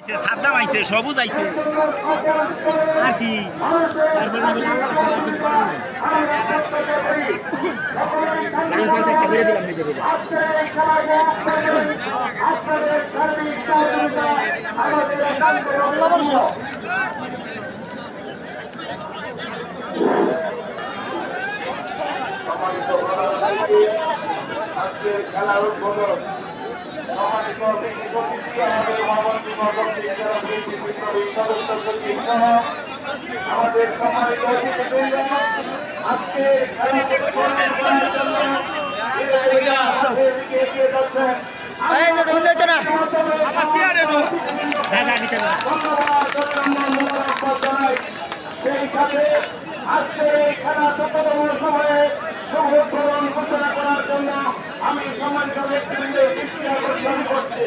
সাদ্দাম আইছে সবুজ আইছে আর কি আজকের খেলার উদ্বোধন সম্মানিত বিশেষ অতিথি আমাদের মহামন্ত্রী সদস্য সচিব সহ আমাদের সম্মানিত অতিথিবৃন্দ আজকের খেলা পরিচালনা করার জন্য এগিয়ে যাচ্ছেন। সেই সাথে আজকের এই খেলা চট্টগ্রাম সময়ে সংরক্ষণ ঘোষণা করার জন্য আমি সম্মানিত ব্যক্তিবৃন্দের দৃষ্টি আকর্ষণ করছি।